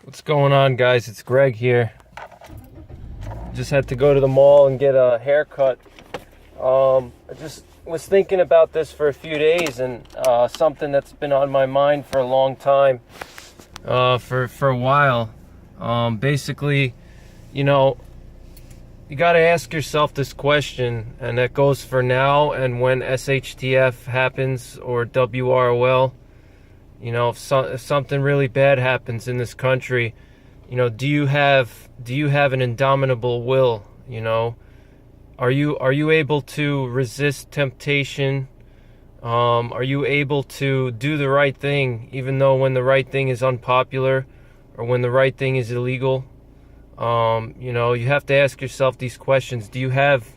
What's going on, guys? It's Greg here. Just had to go to the mall and get a haircut. I just was thinking about this for a few days, and something that's been on my mind for a long time, for a while. Basically, you know, you got to ask yourself this question, and that goes for now and when SHTF happens or WROL. You know, if something really bad happens in this country, you know, do you have an indomitable will? You know, are you able to resist temptation? Are you able to do the right thing, even though when the right thing is unpopular, or when the right thing is illegal? You know, you have to ask yourself these questions. Do you have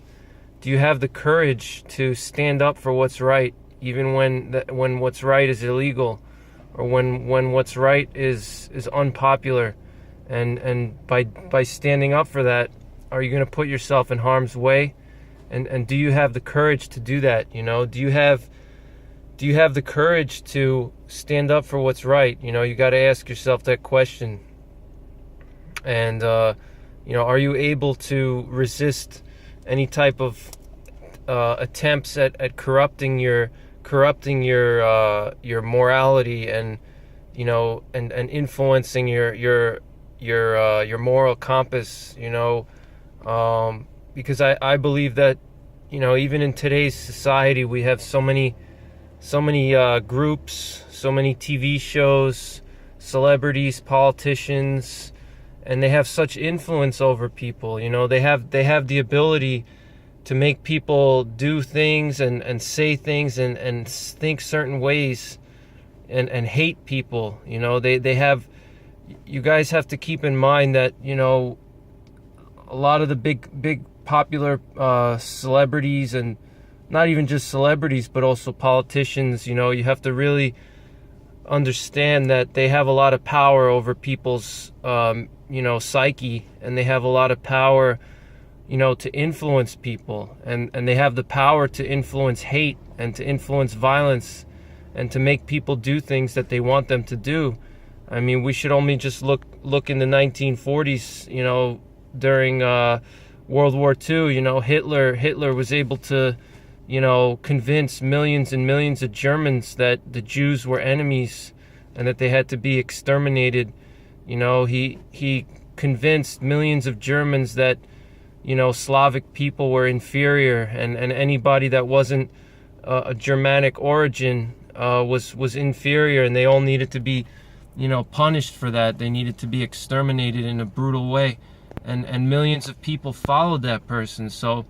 the courage to stand up for what's right, even when what's right is illegal? Or when what's right is unpopular, and by standing up for that, are you going to put yourself in harm's way? And do you have the courage to do that? You know, do you have the courage to stand up for what's right? You know, you got to ask yourself that question. And you know, are you able to resist any type of attempts at corrupting your morality, and you know, and influencing your moral compass? You know, because I believe that, you know, even in today's society, we have so many groups, so many TV shows, celebrities, politicians, and they have such influence over people. You know, they have the ability to make people do things and say things and think certain ways and hate people. You know, you guys have to keep in mind that, you know, a lot of the big popular celebrities, and not even just celebrities, but also politicians, you know, you have to really understand that they have a lot of power over people's, you know, psyche, and they have a lot of power, you know, to influence people, and they have the power to influence hate and to influence violence and to make people do things that they want them to do. I mean, we should only just look in the 1940s, you know, during World War II. You know, Hitler was able to, you know, convince millions and millions of Germans that the Jews were enemies and that they had to be exterminated. You know, he convinced millions of Germans that, you know, Slavic people were inferior, and anybody that wasn't a Germanic origin was inferior, and they all needed to be, you know, punished for that. They needed to be exterminated in a brutal way, and millions of people followed that person. So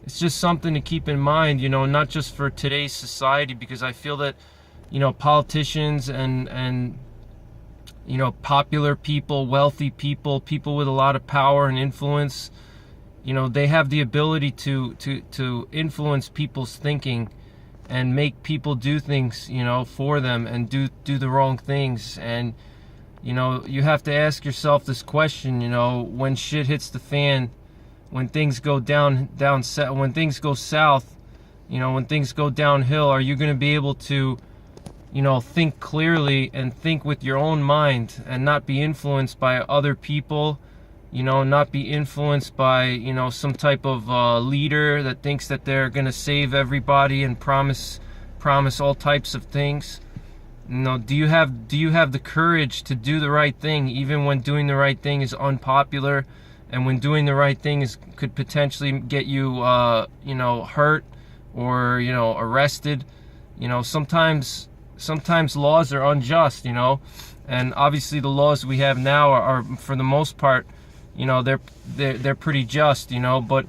it's just something to keep in mind, you know, not just for today's society, because I feel that, you know, politicians and you know, popular people, wealthy people, people with a lot of power and influence, you know, they have the ability to influence people's thinking and make people do things, you know, for them, and do the wrong things. And, you know, you have to ask yourself this question, you know, when shit hits the fan, when things go when things go south, you know, when things go downhill, are you going to be able to, you know, think clearly and think with your own mind and not be influenced by other people? You know, not be influenced by, you know, some type of leader that thinks that they're going to save everybody and promise all types of things. You know, do you have the courage to do the right thing, even when doing the right thing is unpopular, and when doing the right thing could potentially get you, you know, hurt, or, you know, arrested? You know, sometimes laws are unjust, you know, and obviously the laws we have now are for the most part, you know, they're pretty just, you know. But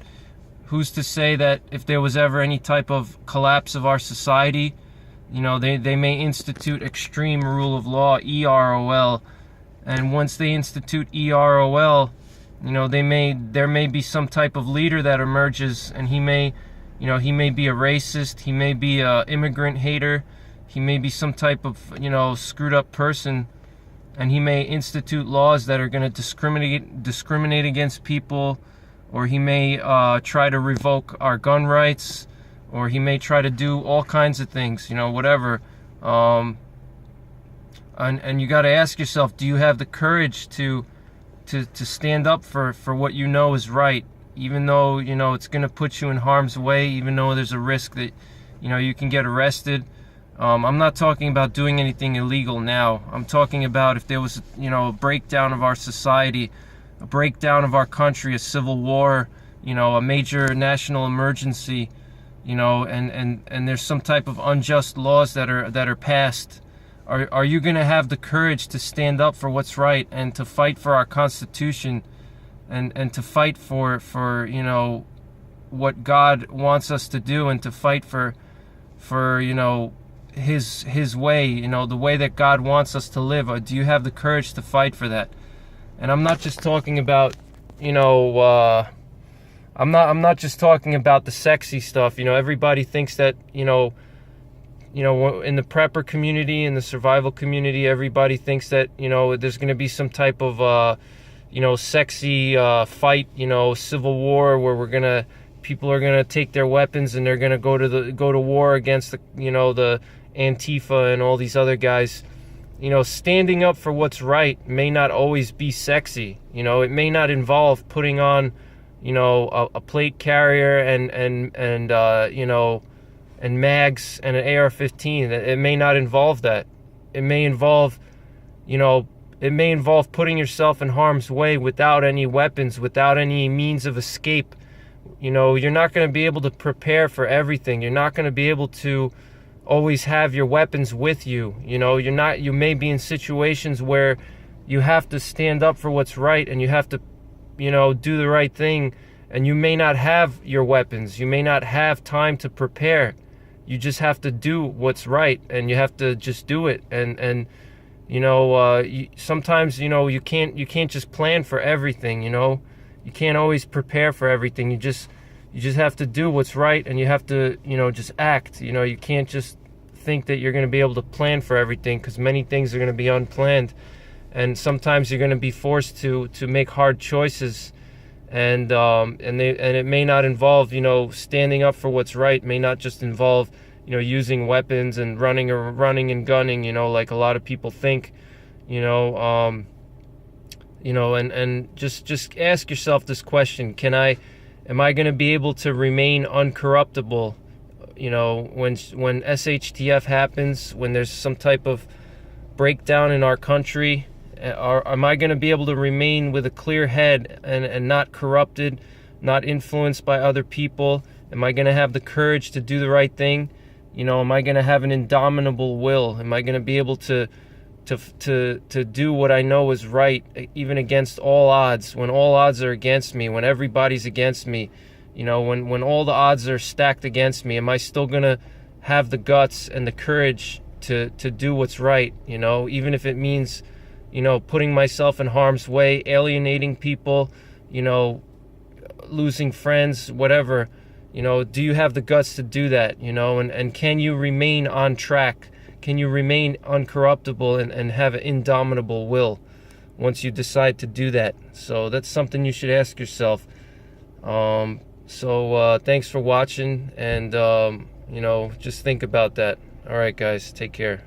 who's to say that if there was ever any type of collapse of our society, you know, they may institute extreme rule of law, EROL, and once they institute EROL, you know, there may be some type of leader that emerges, and he may be a racist, he may be a immigrant hater, he may be some type of, you know, screwed up person, and he may institute laws that are going to discriminate against people, or he may try to revoke our gun rights, or he may try to do all kinds of things, you know, whatever. And you got to ask yourself, do you have the courage to stand up for what you know is right, even though it's going to put you in harm's way, even though there's a risk that you can get arrested. I'm not talking about doing anything illegal now. I'm talking about if there was a breakdown of our society, a breakdown of our country, a civil war, a major national emergency, and there's some type of unjust laws that are passed. Are you going to have the courage to stand up for what's right and to fight for our Constitution and to fight for what God wants us to do, and to fight for his way, the way that God wants us to live? Or do you have the courage to fight for that? And I'm not just talking about I'm not just talking about the sexy stuff. Everybody thinks that in the prepper community, in the survival community, everybody thinks that there's going to be some type of sexy fight, civil war, where people are gonna take their weapons and they're gonna go to war against the Antifa and all these other guys. Standing up for what's right may not always be sexy. It may not involve putting on a plate carrier and mags and an AR-15. It may not involve that. It may involve putting yourself in harm's way without any weapons, without any means of escape. You're not going to be able to prepare for everything. You're not going to be able to always have your weapons with you. You may be in situations where you have to stand up for what's right, and you have to do the right thing, and you may not have your weapons. You may not have time to prepare. You just have to do what's right, and you have to just do it. And sometimes you can't just plan for everything. You can't always prepare for everything. You just have to do what's right, and you have to just act. You can't just think that you're going to be able to plan for everything, because many things are going to be unplanned, and sometimes you're going to be forced to make hard choices. And it may not involve standing up for what's right. It may not just involve using weapons and running and gunning, like a lot of people think. And just ask yourself this question: am I going to be able to remain uncorruptible when SHTF happens, when there's some type of breakdown in our country? Am I going to be able to remain with a clear head and not corrupted, not influenced by other people? Am I going to have the courage to do the right thing? Am I going to have an indomitable will? Am I going to be able to do what I know is right, even against all odds, when all odds are against me, when everybody's against me, when all the odds are stacked against me? Am I still going to have the guts and the courage to do what's right, even if it means putting myself in harm's way, alienating people, losing friends, whatever? Do you have the guts to do that? And can you remain on track? Can you remain uncorruptible and have an indomitable will once you decide to do that? So that's something you should ask yourself. Thanks for watching, and just think about that. All right, guys, take care.